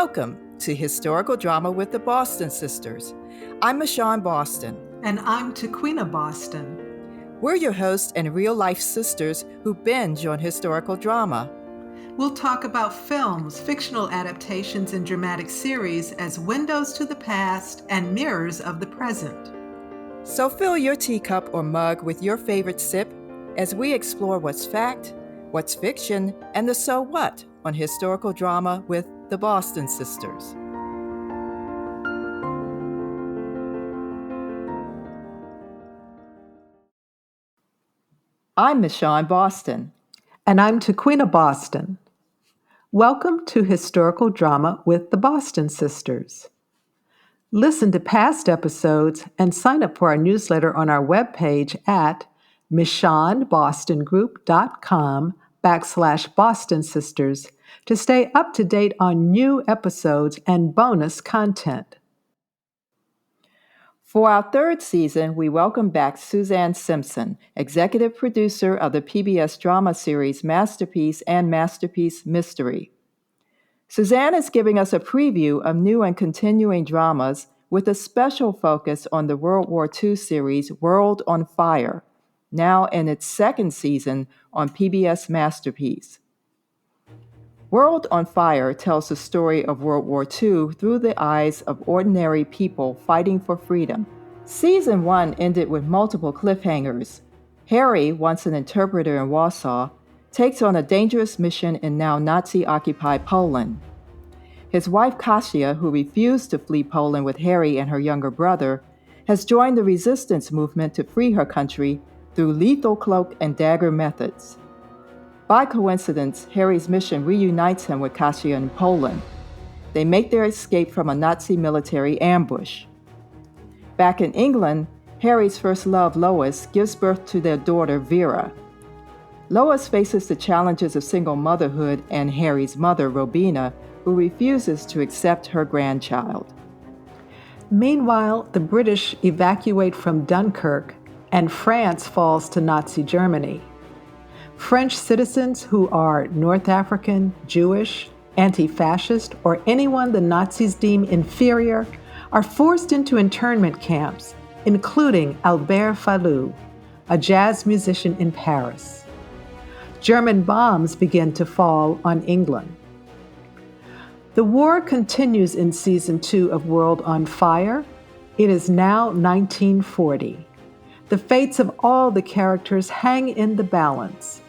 Welcome to Historical Drama with the Boston Sisters. I'm Michonne Boston. And I'm Tequina Boston. We're your hosts and real-life sisters who binge on historical drama. We'll talk about films, fictional adaptations, and dramatic series as windows to the past and mirrors of the present. So fill your teacup or mug with your favorite sip as we explore what's fact, what's fiction, and the so what on historical drama with the Boston Sisters. I'm Michonne Boston. And I'm Tequina Boston. Welcome to Historical Drama with the Boston Sisters. Listen to past episodes and sign up for our newsletter on our webpage at michonnebostongroup.com/Boston Sisters to stay up to date on new episodes and bonus content. For our third season, we welcome back Susanne Simpson, executive producer of the PBS drama series Masterpiece and Masterpiece Mystery. Susanne is giving us a preview of new and continuing dramas with a special focus on the World War II series World on Fire, now in its second season on PBS Masterpiece. World on Fire tells the story of World War II through the eyes of ordinary people fighting for freedom. Season 1 ended with multiple cliffhangers. Harry, once an interpreter in Warsaw, takes on a dangerous mission in now Nazi-occupied Poland. His wife Kasia, who refused to flee Poland with Harry and her younger brother, has joined the resistance movement to free her country through lethal cloak and dagger methods. By coincidence, Harry's mission reunites him with Kasia in Poland. They make their escape from a Nazi military ambush. Back in England, Harry's first love, Lois, gives birth to their daughter, Vera. Lois faces the challenges of single motherhood and Harry's mother, Robina, who refuses to accept her grandchild. Meanwhile, the British evacuate from Dunkirk and France falls to Nazi Germany. French citizens who are North African, Jewish, anti-fascist, or anyone the Nazis deem inferior are forced into internment camps, including Albert Falloux, a jazz musician in Paris. German bombs begin to fall on England. The war continues in Season 2 of World on Fire. It is now 1940. The fates of all the characters hang in the balance.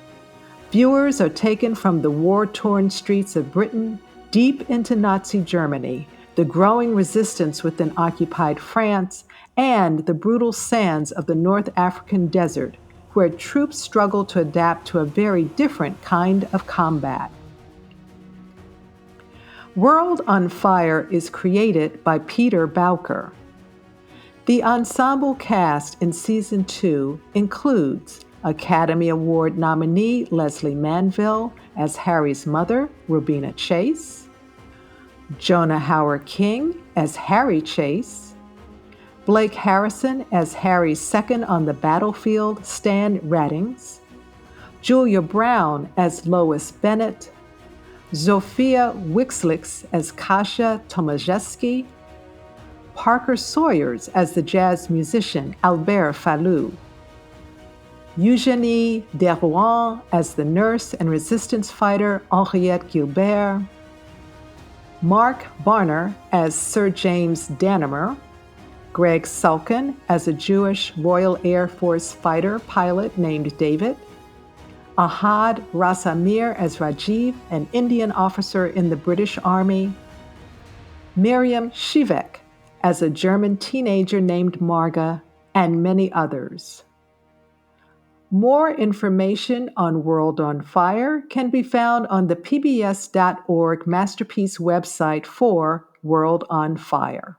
Viewers are taken from the war-torn streets of Britain deep into Nazi Germany, the growing resistance within occupied France, and the brutal sands of the North African desert, where troops struggle to adapt to a very different kind of combat. World on Fire is created by Peter Bowker. The ensemble cast in Season 2 includes Academy Award nominee Leslie Manville as Harry's mother, Robina Chase, Jonah Hauer-King as Harry Chase, Blake Harrison as Harry's second on the battlefield, Stan Raddings, Julia Brown as Lois Bennett, Zofia Wixlix as Kasia Tomaszewski, Parker Sawyers as the jazz musician Albert Falloux, Eugénie Derouan as the nurse and resistance fighter Henriette Gilbert, Mark Barner as Sir James Danimer, Greg Sulkin as a Jewish Royal Air Force fighter pilot named David, Ahad Rasamir as Rajiv, an Indian officer in the British Army, Miriam Shivek as a German teenager named Marga, and many others. More information on World on Fire can be found on the pbs.org Masterpiece website for World on Fire.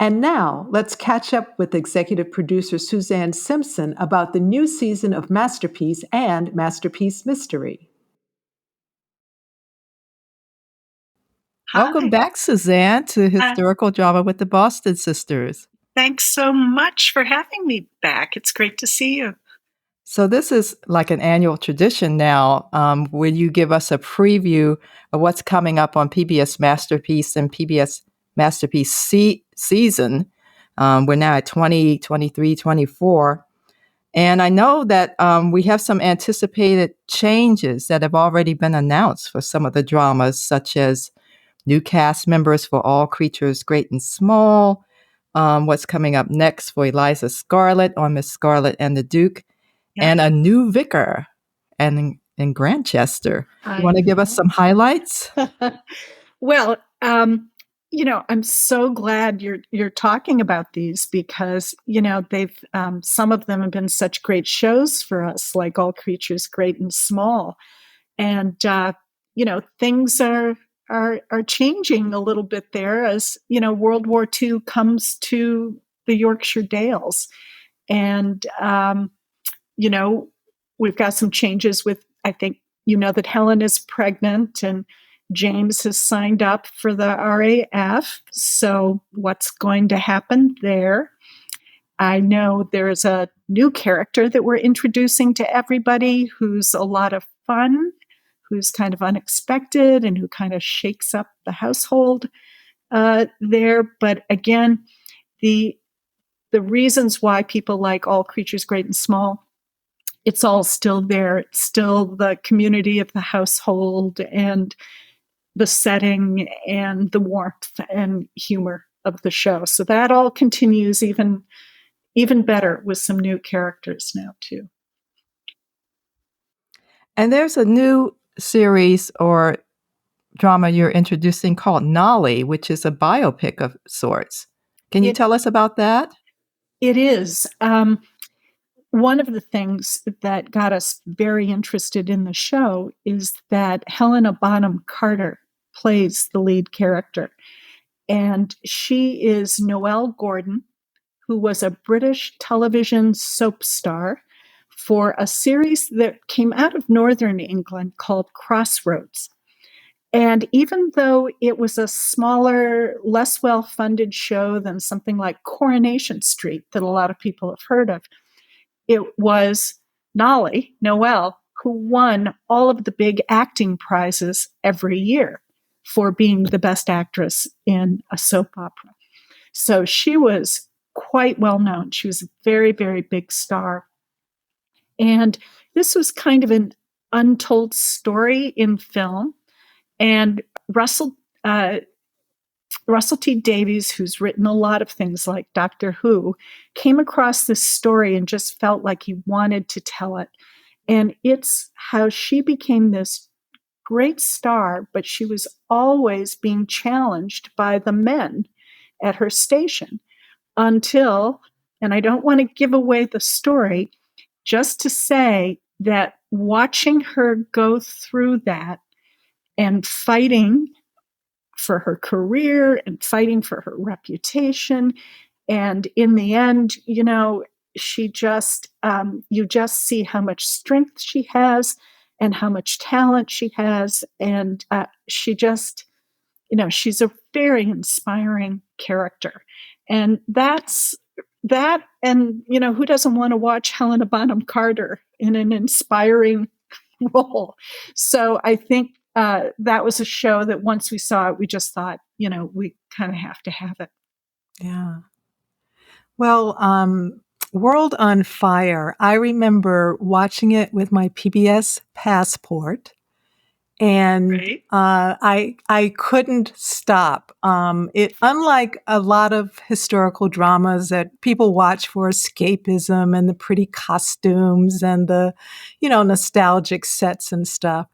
And now, let's catch up with executive producer Susanne Simpson about the new season of Masterpiece and Masterpiece Mystery. Hi. Welcome back, Susanne, to Historical Drama with the Boston Sisters. Thanks so much for having me back. It's great to see you. So this is like an annual tradition now. Will you give us a preview of what's coming up on PBS Masterpiece and PBS Masterpiece season? We're now at 2023, 24. And I know that we have some anticipated changes that have already been announced for some of the dramas, such as new cast members for All Creatures Great and Small. What's coming up next for Eliza Scarlett on Miss Scarlett and the Duke, and a new vicar in Grantchester. You want to give us some highlights? Well, I'm so glad you're talking about these because they've some of them have been such great shows for us, like All Creatures Great and Small, and things are changing a little bit there as World War II comes to the Yorkshire Dales, and we've got some changes with, I think, that Helen is pregnant and James has signed up for the RAF. So what's going to happen there? I know there's a new character that we're introducing to everybody who's a lot of fun, who's kind of unexpected and who kind of shakes up the household there. But again, the reasons why people like All Creatures Great and Small, it's all still there. It's still the community of the household and the setting and the warmth and humor of the show. So that all continues even better with some new characters now too. And there's a new series or drama you're introducing called NOLLY, which is a biopic of sorts. Can you tell us about that? It is. One of the things that got us very interested in the show is that Helena Bonham Carter plays the lead character. And she is Noelle Gordon, who was a British television soap star for a series that came out of Northern England called Crossroads. And even though it was a smaller, less well-funded show than something like Coronation Street that a lot of people have heard of, it was NOLLY, Noelle, who won all of the big acting prizes every year for being the best actress in a soap opera. So she was quite well known. She was a very, very big star. And this was kind of an untold story in film. And Russell T. Davies, who's written a lot of things like Doctor Who, came across this story and just felt like he wanted to tell it. And it's how she became this great star, but she was always being challenged by the men at her station until, and I don't want to give away the story, just to say that watching her go through that and fighting for her career and fighting for her reputation. And in the end, she just, you just see how much strength she has and how much talent she has. And she just, she's a very inspiring character. And that's that. And, who doesn't want to watch Helena Bonham Carter in an inspiring role? So I think that was a show that once we saw it, we just thought, we kind of have to have it. Yeah. Well, World on Fire, I remember watching it with my PBS passport, and Right. I couldn't stop. It, unlike a lot of historical dramas that people watch for escapism and the pretty costumes and the, nostalgic sets and stuff,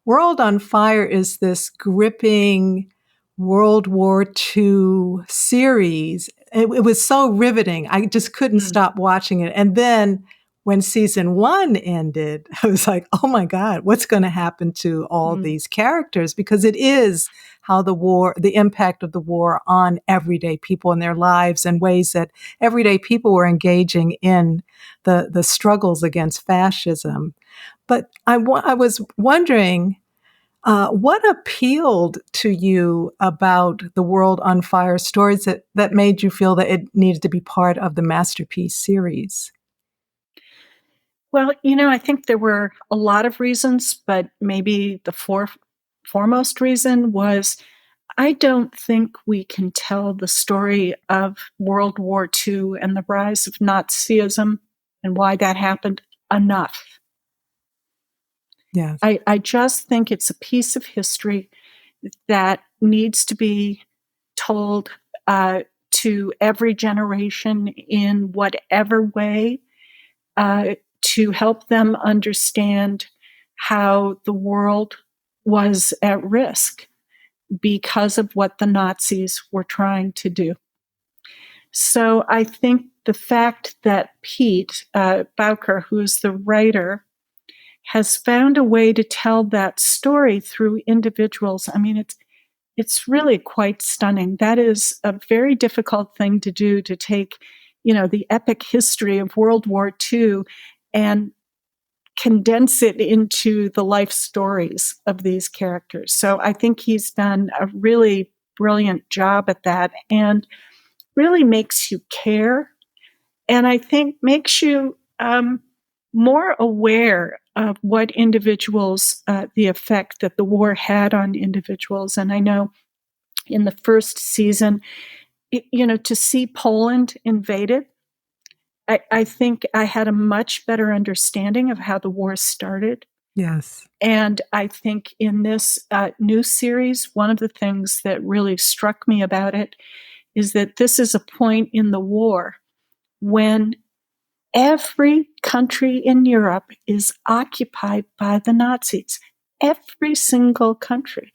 World on Fire is this gripping World War II series. It was so riveting. I just couldn't stop watching it. And then when season 1 ended, I was like, oh my God, what's going to happen to all these characters? Because it is how the impact of the war on everyday people in their lives and ways that everyday people were engaging in the struggles against fascism. But I was wondering, what appealed to you about the World on Fire stories that made you feel that it needed to be part of the Masterpiece series? Well, I think there were a lot of reasons, but maybe the foremost reason was I don't think we can tell the story of World War II and the rise of Nazism and why that happened enough. Yes. I just think it's a piece of history that needs to be told to every generation in whatever way to help them understand how the world was at risk because of what the Nazis were trying to do. So I think the fact that Pete Bowker, who is the writer, has found a way to tell that story through individuals. I mean, it's really quite stunning. That is a very difficult thing to do, to take, the epic history of World War II and condense it into the life stories of these characters. So I think he's done a really brilliant job at that, and really makes you care. And I think makes you more aware of what individuals, the effect that the war had on individuals. And I know in the first season, to see Poland invaded, I think I had a much better understanding of how the war started. Yes. And I think in this new series, one of the things that really struck me about it is that this is a point in the war when every country in Europe is occupied by the Nazis, every single country,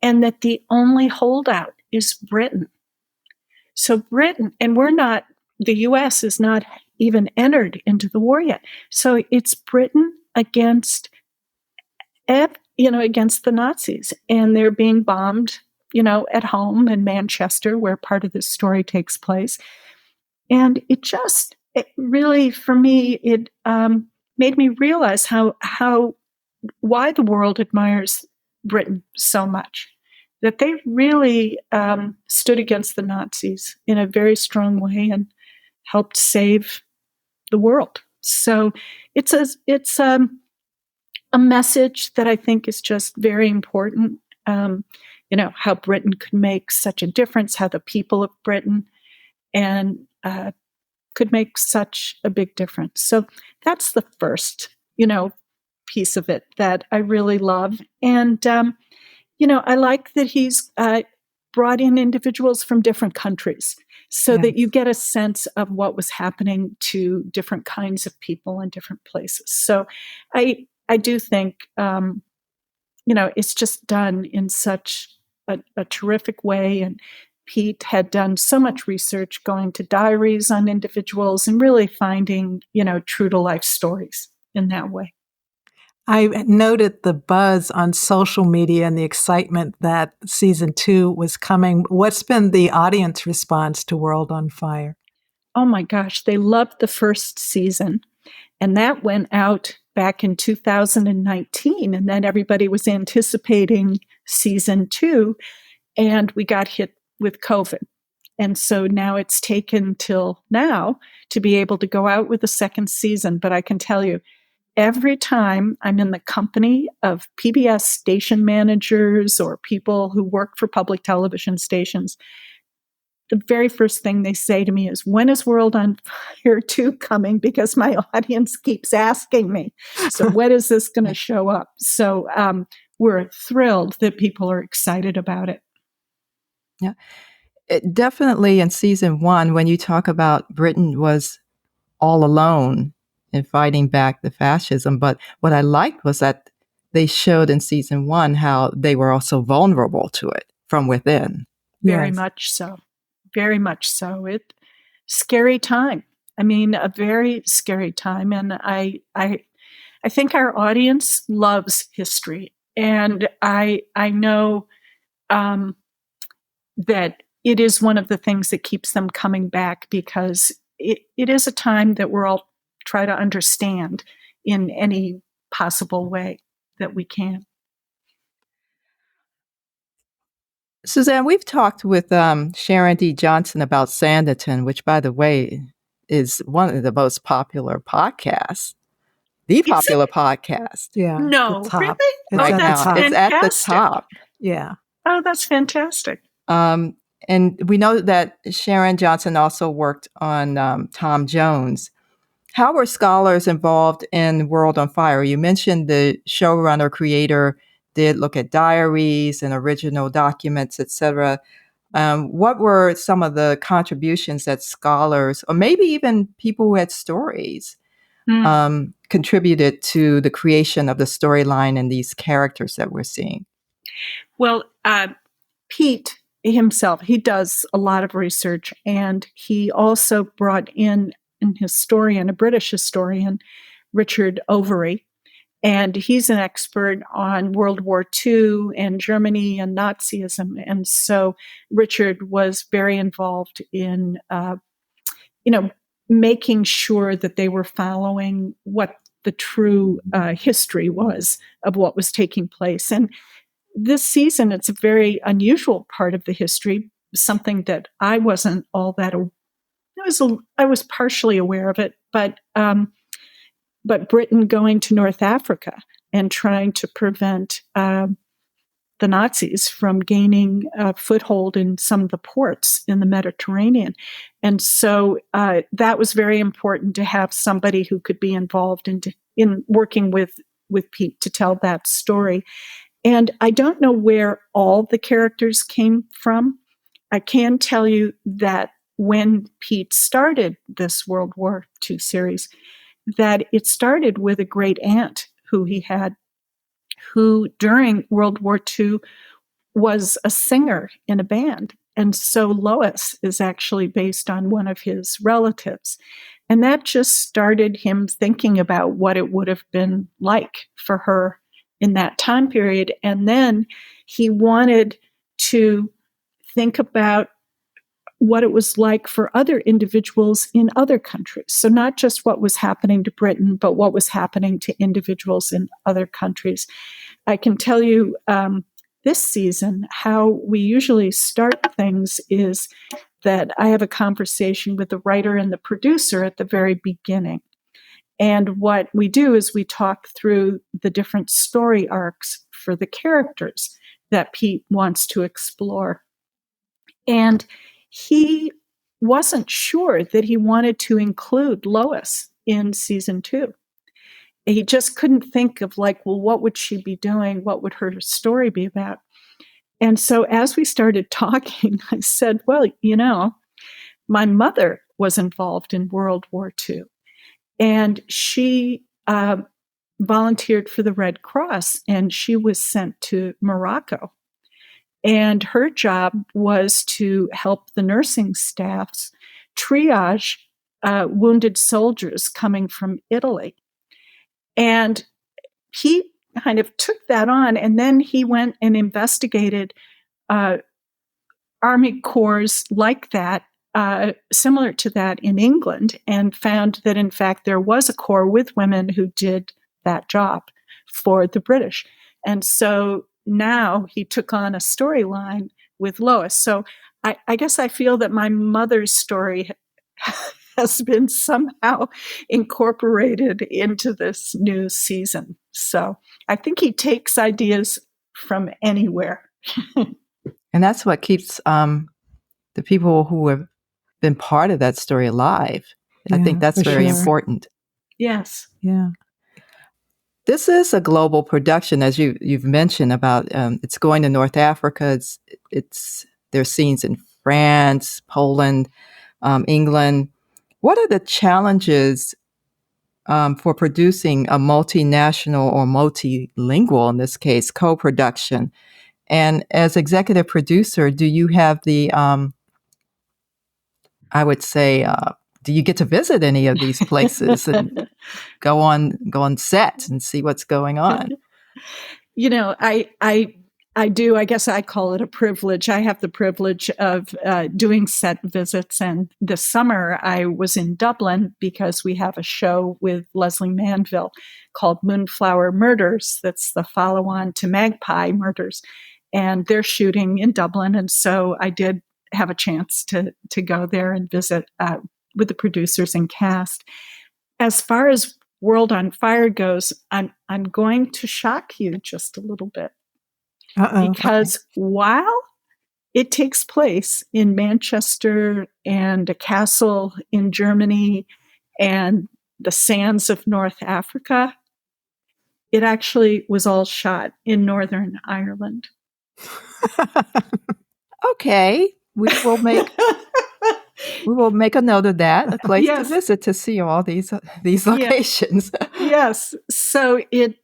and that the only holdout is Britain. So Britain, and the US is not even entered into the war yet. So it's Britain against the Nazis, and they're being bombed, at home in Manchester, where part of this story takes place. And it really, for me, it made me realize why the world admires Britain so much. That they really stood against the Nazis in a very strong way and helped save the world. So it's a message that I think is just very important. How Britain could make such a difference, how the people of Britain and could make such a big difference. So that's the first, piece of it that I really love. And I like that he's brought in individuals from different countries so Yes. that you get a sense of what was happening to different kinds of people in different places. So I do think, it's just done in such a terrific way. And Pete had done so much research, going to diaries on individuals and really finding, true to life stories in that way. I noted the buzz on social media and the excitement that season 2 was coming. What's been the audience response to World on Fire? Oh my gosh, they loved the first season. And that went out back in 2019. And then everybody was anticipating season 2. And we got hit with COVID. And so now it's taken till now to be able to go out with a second season. But I can tell you, every time I'm in the company of PBS station managers or people who work for public television stations, the very first thing they say to me is, when is World on Fire 2 coming? Because my audience keeps asking me. So when is this going to show up? So we're thrilled that people are excited about it. Yeah, definitely in season 1, when you talk about Britain was all alone in fighting back the fascism. But what I liked was that they showed in season 1 how they were also vulnerable to it from within. Very much so. Very much so. Scary time. I mean, a very scary time. And I think our audience loves history. And I know that it is one of the things that keeps them coming back, because it is a time that we're all try to understand in any possible way that we can. Susanne, we've talked with Sharon D. Johnson about Sanditon, which, by the way, is one of the most popular podcasts the popular podcast. Yeah. No, the top. really? It's Right at now, the top. it's at the Fantastic. top. Yeah. Oh, that's fantastic. And we know that Sharon Johnson also worked on Tom Jones. How were scholars involved in World on Fire? You mentioned the showrunner creator did look at diaries and original documents, etc. What were some of the contributions that scholars, or maybe even people who had stories, contributed to the creation of the storyline and these characters that we're seeing? Well, Pete himself, he does a lot of research, and he also brought in an historian, a British historian, Richard Overy, and he's an expert on World War II and Germany and Nazism. And so Richard was very involved in, making sure that they were following what the true history was of what was taking place. And this season, it's a very unusual part of the history, something that I wasn't all that. I was partially aware of it, but Britain going to North Africa and trying to prevent the Nazis from gaining a foothold in some of the ports in the Mediterranean, and so that was very important to have somebody who could be involved in working with Pete to tell that story. And I don't know where all the characters came from. I can tell you that when Pete started this World War II series, that it started with a great aunt who he had, who during World War II was a singer in a band. And so Lois is actually based on one of his relatives. And that just started him thinking about what it would have been like for her in that time period. And then he wanted to think about what it was like for other individuals in other countries. So not just what was happening to Britain, but what was happening to individuals in other countries. I can tell you this season, how we usually start things is that I have a conversation with the writer and the producer at the very beginning. And what we do is we talk through the different story arcs for the characters that Pete wants to explore. And he wasn't sure that he wanted to include Lois in season 2. He just couldn't think of what would she be doing? What would her story be about? And so as we started talking, I said, well, my mother was involved in World War II, and she volunteered for the Red Cross, and she was sent to Morocco. And her job was to help the nursing staffs triage wounded soldiers coming from Italy. And he kind of took that on, and then he went and investigated Army Corps like that, similar to that in England, and found that, in fact, there was a corps with women who did that job for the British. And so now he took on a storyline with Lois. So I guess I feel that my mother's story has been somehow incorporated into this new season. So I think he takes ideas from anywhere. And that's what keeps the people who have been part of that story alive. Yeah, I think that's very important. Yes. Yeah. This is a global production, as you've mentioned about. It's going to North Africa. There's scenes in France, Poland, England. What are the challenges for producing a multinational or multilingual, in this case, co-production? And as executive producer, do you have the, I would say, do you get to visit any of these places and go on set and see what's going on? I do. I guess I call it a privilege. I have the privilege of doing set visits. And this summer I was in Dublin because we have a show with Leslie Manville called Moonflower Murders. That's the follow-on to Magpie Murders. And they're shooting in Dublin. And so I did have a chance to go there and visit with the producers and cast. As far as World on Fire goes, I'm going to shock you just a little bit. Because while it takes place in Manchester and a castle in Germany and the sands of North Africa, it actually was all shot in Northern Ireland. Okay, we will make a note of that, a place to visit to see all these locations. Yes. So it,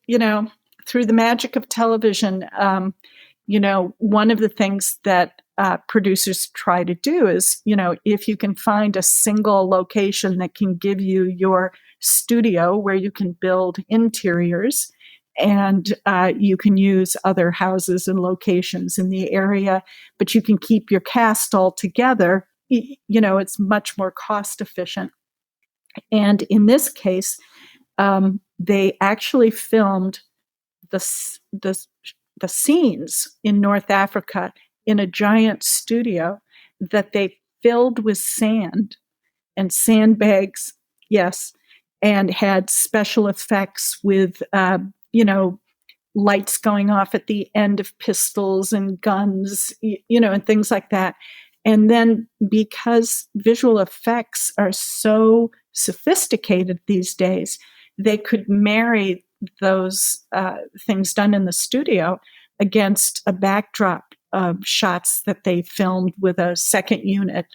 through the magic of television, one of the things that producers try to do is, if you can find a single location that can give you your studio where you can build interiors and you can use other houses and locations in the area, but you can keep your cast all together, it's much more cost efficient. And in this case, they actually filmed the scenes in North Africa in a giant studio that they filled with sand and sandbags, yes, and had special effects with, lights going off at the end of pistols and guns, and things like that. And then because visual effects are so sophisticated these days, they could marry those things done in the studio against a backdrop of shots that they filmed with a second unit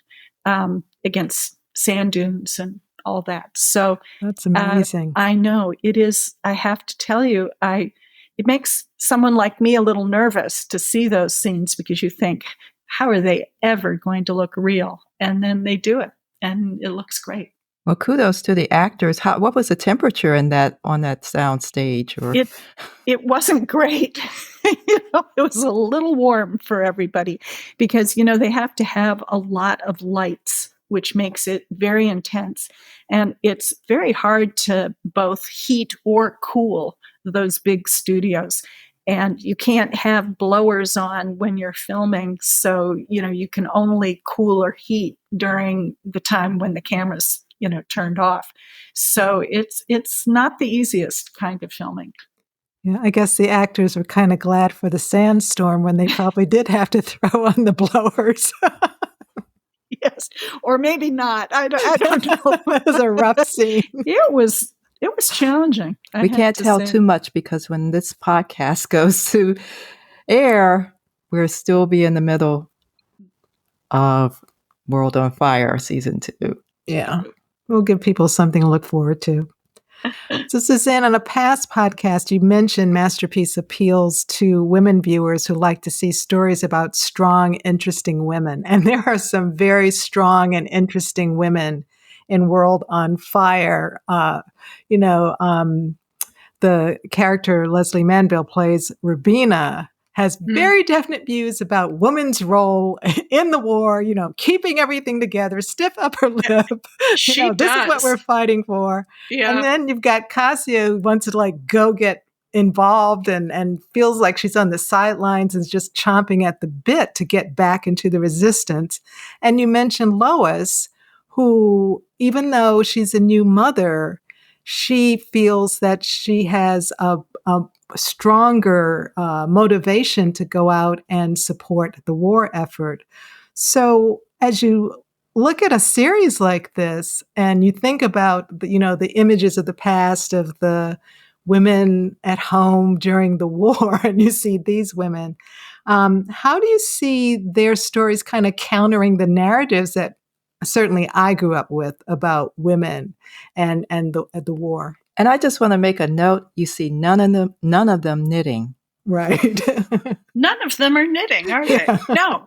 against sand dunes and all that. So that's amazing. I know it is. I have to tell you, it makes someone like me a little nervous to see those scenes because you think, how are they ever going to look real? And then they do it, and it looks great. Well, kudos to the actors. What was the temperature on that sound stage? It wasn't great. It was a little warm for everybody because, they have to have a lot of lights, which makes it very intense. And it's very hard to both heat or cool those big studios. And you can't have blowers on when you're filming. So, you can only cool or heat during the time when the camera's, turned off. So it's not the easiest kind of filming. Yeah, I guess the actors were kind of glad for the sandstorm when they probably did have to throw on the blowers. Yes, or maybe not. I don't know. It was a rough scene. It was challenging. We can't tell too much because when this podcast goes to air, we'll still be in the middle of World on Fire season 2. Yeah, we'll give people something to look forward to. So, Susanne, on a past podcast, you mentioned Masterpiece appeals to women viewers who like to see stories about strong, interesting women. And there are some very strong and interesting women in World on Fire. The character Leslie Manville plays, Rubina, has very definite views about women's role in the war, keeping everything together, stiff upper lip. This is what we're fighting for. Yeah. And then you've got Cassia who wants to go get involved and feels like she's on the sidelines and is just chomping at the bit to get back into the resistance. And you mentioned Lois, who, even though she's a new mother, she feels that she has a stronger motivation to go out and support the war effort. So as you look at a series like this and you think about the images of the past of the women at home during the war, and you see these women, how do you see their stories kind of countering the narratives that certainly I grew up with about women and the war? And I just want to make a note. You see none of them knitting. Right. None of them are knitting, are they? No.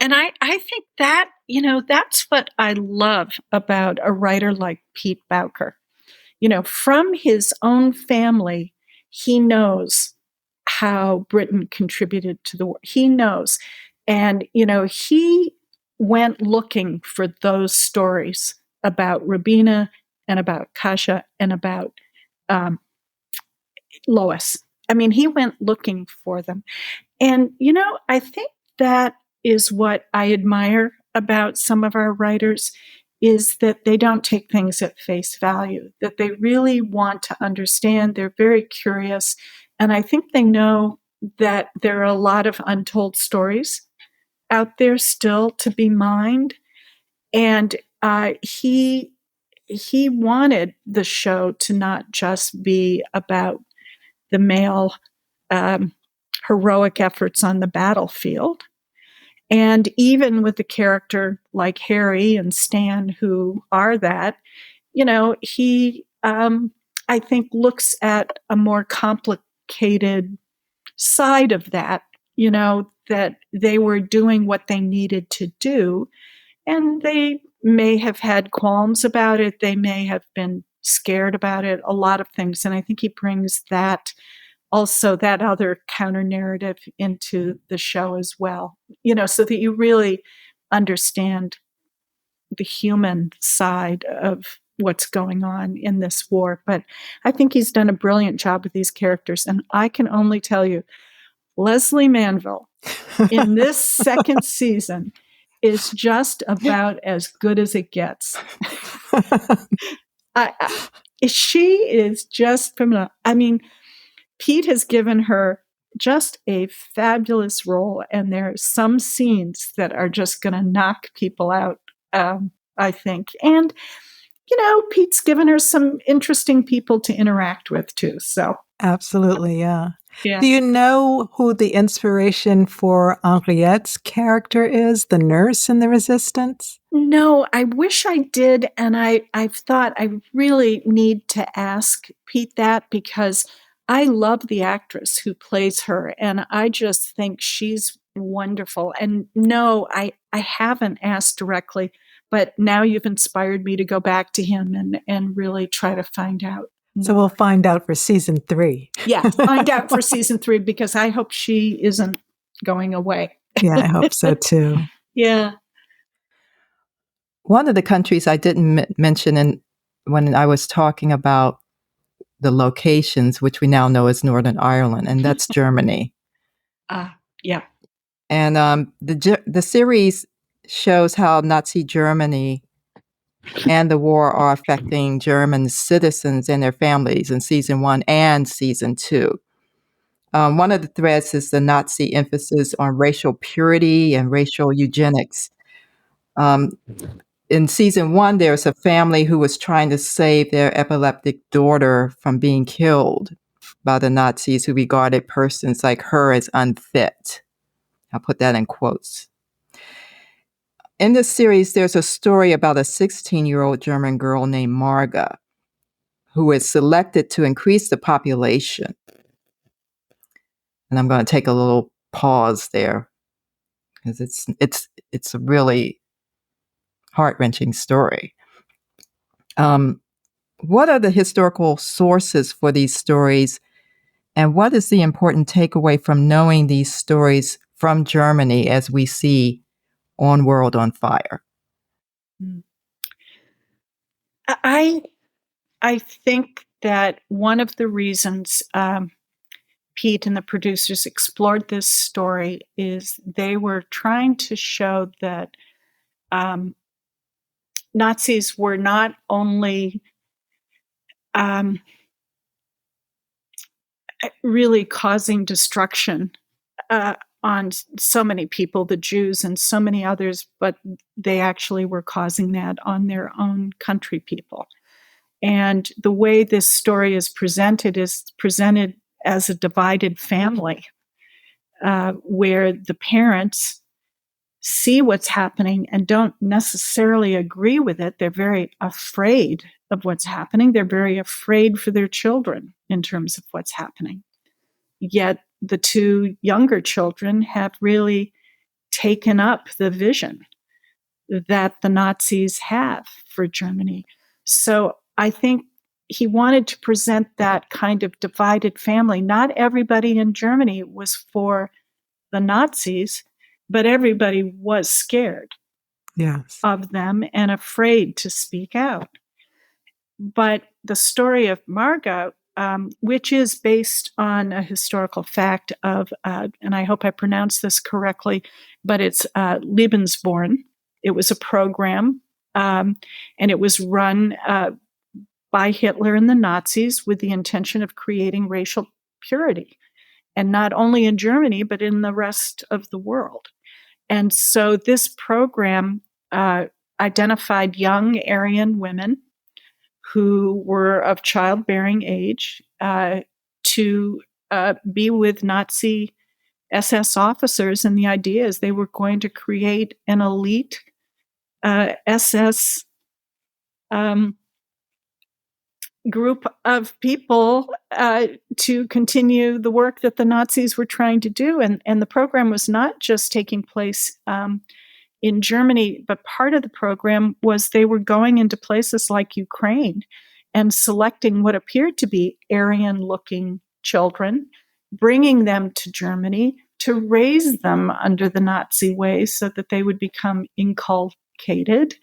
And I think that, that's what I love about a writer like Pete Bowker. From his own family, he knows how Britain contributed to the war. He knows. And, he went looking for those stories about Rubina and about Kasia and about Lois. I mean, he went looking for them. And, I think that is what I admire about some of our writers is that they don't take things at face value, that they really want to understand. They're very curious. And I think they know that there are a lot of untold stories out there still to be mined. And he wanted the show to not just be about the male heroic efforts on the battlefield. And even with a character like Harry and Stan, who are that, he, I think, looks at a more complicated side of that, that they were doing what they needed to do. And they may have had qualms about it. They may have been scared about it, a lot of things. And I think he brings that also, that other counter narrative into the show as well, so that you really understand the human side of what's going on in this war. But I think he's done a brilliant job with these characters. And I can only tell you, Leslie Manville in this second season is just about as good as it gets. She is just phenomenal. I mean, Pete has given her just a fabulous role, and there are some scenes that are just going to knock people out, I think. And, Pete's given her some interesting people to interact with, too. So Absolutely, yeah. Yeah. Do you know who the inspiration for Henriette's character is, the nurse in The Resistance? No, I wish I did. And I've thought I really need to ask Pete that, because I love the actress who plays her. And I just think she's wonderful. And no, I haven't asked directly, but now you've inspired me to go back to him and really try to find out. So we'll find out for season 3. Yeah, find out for season 3, because I hope she isn't going away. Yeah, I hope so too. Yeah. One of the countries I didn't mention when I was talking about the locations, which we now know as Northern Ireland, and that's Germany. Yeah. And the series shows how Nazi Germany and the war are affecting German citizens and their families in season 1 and season 2. One of the threads is the Nazi emphasis on racial purity and racial eugenics. In season 1, there's a family who was trying to save their epileptic daughter from being killed by the Nazis, who regarded persons like her as unfit. I'll put that in quotes. In this series, there's a story about a 16-year-old German girl named Marga, who is selected to increase the population. And I'm going to take a little pause there, because it's a really heart-wrenching story. What are the historical sources for these stories, and what is the important takeaway from knowing these stories from Germany as we see on World on Fire? I think that one of the reasons Pete and the producers explored this story is they were trying to show that Nazis were not only really causing destruction on so many people, the Jews and so many others, but they actually were causing that on their own country people. And the way this story is presented as a divided family, where the parents see what's happening and don't necessarily agree with it. They're very afraid of what's happening. They're very afraid for their children in terms of what's happening. Yet the 2 younger children have really taken up the vision that the Nazis have for Germany. So I think he wanted to present that kind of divided family. Not everybody in Germany was for the Nazis, but everybody was scared of them and afraid to speak out. But the story of Marga, which is based on a historical fact of, and I hope I pronounced this correctly, but it's Lebensborn. It was a program and it was run by Hitler and the Nazis with the intention of creating racial purity, and not only in Germany, but in the rest of the world. And so this program identified young Aryan women who were of childbearing age to be with Nazi SS officers. And the idea is they were going to create an elite SS group of people to continue the work that the Nazis were trying to do. And the program was not just taking place in Germany, but part of the program was they were going into places like Ukraine and selecting what appeared to be Aryan-looking children, bringing them to Germany to raise them under the Nazi ways so that they would become inculcated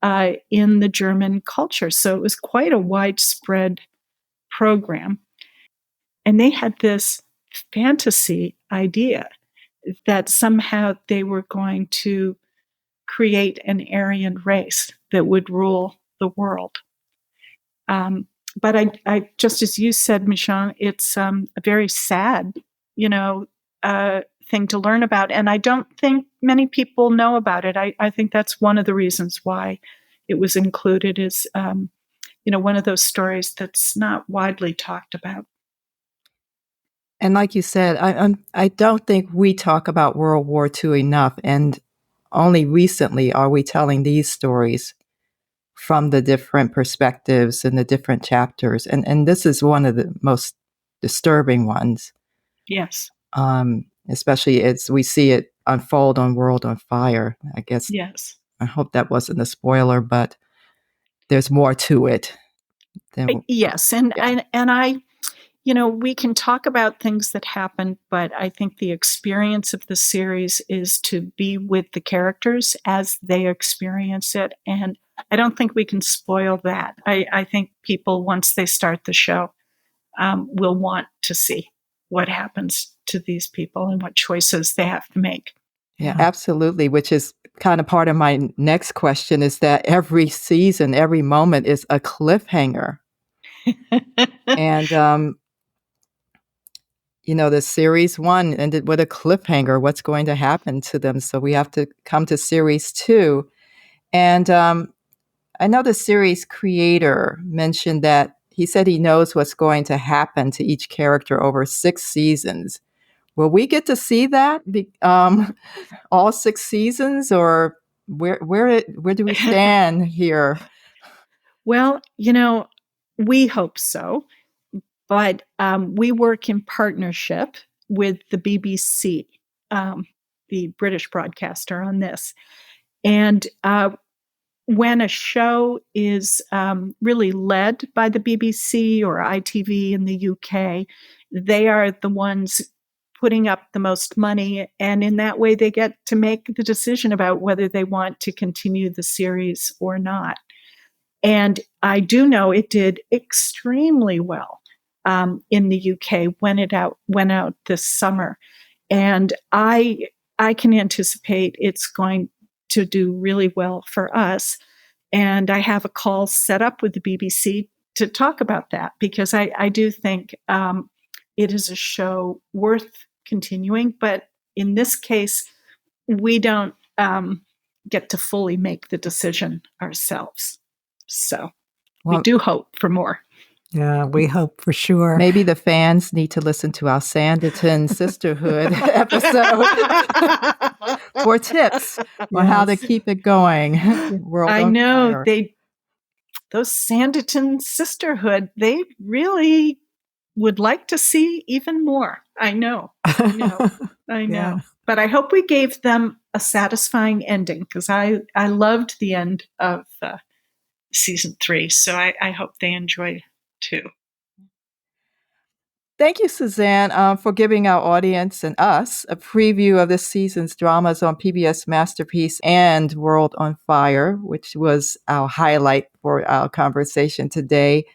in the German culture. So it was quite a widespread program. And they had this fantasy idea that somehow they were going to create an Aryan race that would rule the world. But I just as you said, Michonne, it's a very sad, thing to learn about. And I don't think many people know about it. I think that's one of the reasons why it was included is, one of those stories that's not widely talked about. And like you said, I don't think we talk about World War II enough. And only recently are we telling these stories from the different perspectives and the different chapters. And this is one of the most disturbing ones. Yes. Especially as we see it unfold on World on Fire. I guess. Yes. I hope that wasn't a spoiler, but there's more to it. Yes. And I, we can talk about things that happen, but I think the experience of the series is to be with the characters as they experience it. And I don't think we can spoil that. I think people, once they start the show, will want to see what happens to these people and what choices they have to make. Yeah, absolutely. Which is kind of part of my next question is that every season, every moment is a cliffhanger. And, the series 1 ended with a cliffhanger. What's going to happen to them? So we have to come to series 2. And I know the series creator mentioned that he said he knows what's going to happen to each character over 6 seasons. Will we get to see that all 6 seasons, or where do we stand here? Well, we hope so, but we work in partnership with the BBC, the British broadcaster, on this. And when a show is really led by the BBC or ITV in the UK, they are the ones putting up the most money. And in that way, they get to make the decision about whether they want to continue the series or not. And I do know it did extremely well in the UK when it went out this summer. And I can anticipate it's going to do really well for us. And I have a call set up with the BBC to talk about that, because I do think it is a show worth continuing. But in this case, we don't get to fully make the decision ourselves. So we do hope for more. Yeah, we hope for sure. Maybe the fans need to listen to our Sanditon Sisterhood episode for tips on how to keep it going. I know those Sanditon Sisterhood, they really would like to see even more. I know. Yeah. But I hope we gave them a satisfying ending, because I loved the end of season 3. So I hope they enjoy too. Thank you, Susanne, for giving our audience and us a preview of this season's dramas on PBS Masterpiece and World on Fire, which was our highlight for our conversation today.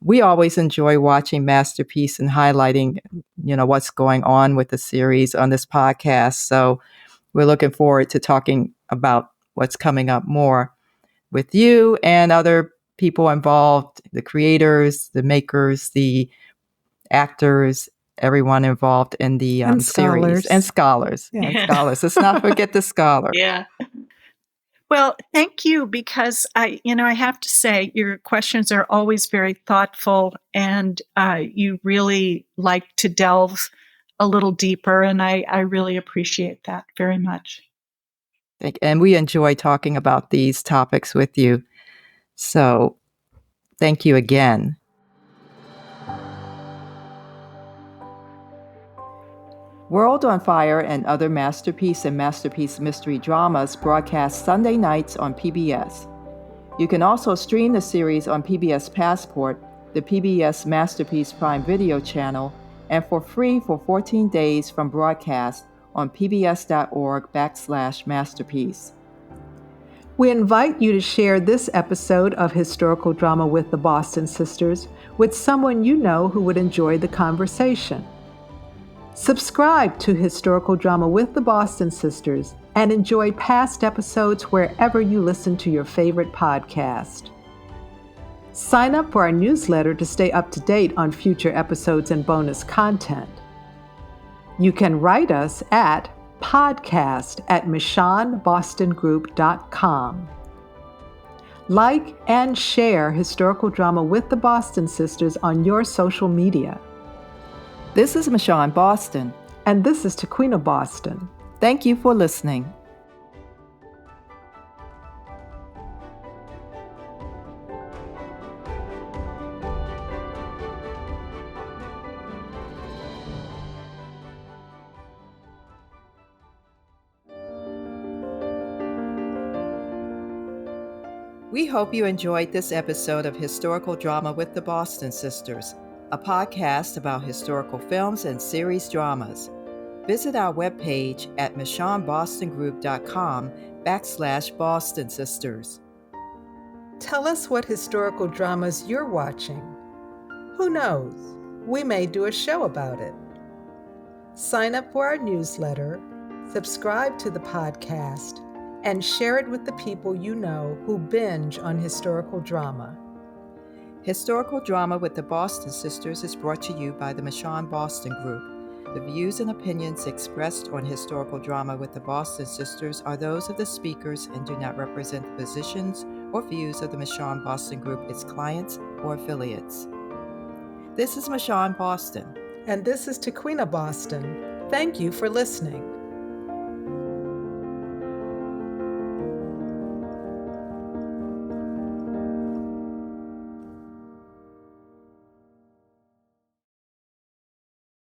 We always enjoy watching Masterpiece and highlighting, what's going on with the series on this podcast. So we're looking forward to talking about what's coming up more. with you and other people involved, the creators, the makers, the actors, everyone involved in the And series. scholars. And scholars. Yeah. And scholars. Let's not forget the scholars. Yeah. Well, thank you, because I have to say your questions are always very thoughtful, and you really like to delve a little deeper, and I really appreciate that very much. And we enjoy talking about these topics with you. So thank you again. World on Fire and other Masterpiece and Masterpiece mystery dramas broadcast Sunday nights on PBS. You can also stream the series on PBS Passport, the PBS Masterpiece Prime Video channel, and for free for 14 days from broadcast on pbs.org/masterpiece. We invite you to share this episode of Historical Drama with the Boston Sisters with someone you know who would enjoy the conversation. Subscribe to Historical Drama with the Boston Sisters and enjoy past episodes wherever you listen to your favorite podcast. Sign up for our newsletter to stay up to date on future episodes and bonus content. You can write us at podcast@michonnebostongroup.com. Like and share Historical Drama with the Boston Sisters on your social media. This is Michonne Boston. And this is Tequina Boston. Thank you for listening. We hope you enjoyed this episode of Historical Drama with the Boston Sisters, a podcast about historical films and series dramas. Visit our webpage at michonnebostongroup.com/Boston Sisters. Tell us what historical dramas you're watching. Who knows? We may do a show about it. Sign up for our newsletter, subscribe to the podcast, and share it with the people you know who binge on historical drama. Historical Drama with the Boston Sisters is brought to you by the Michonne Boston Group. The views and opinions expressed on Historical Drama with the Boston Sisters are those of the speakers and do not represent the positions or views of the Michonne Boston Group, its clients, or affiliates. This is Michonne Boston. And this is Tequina Boston. Thank you for listening.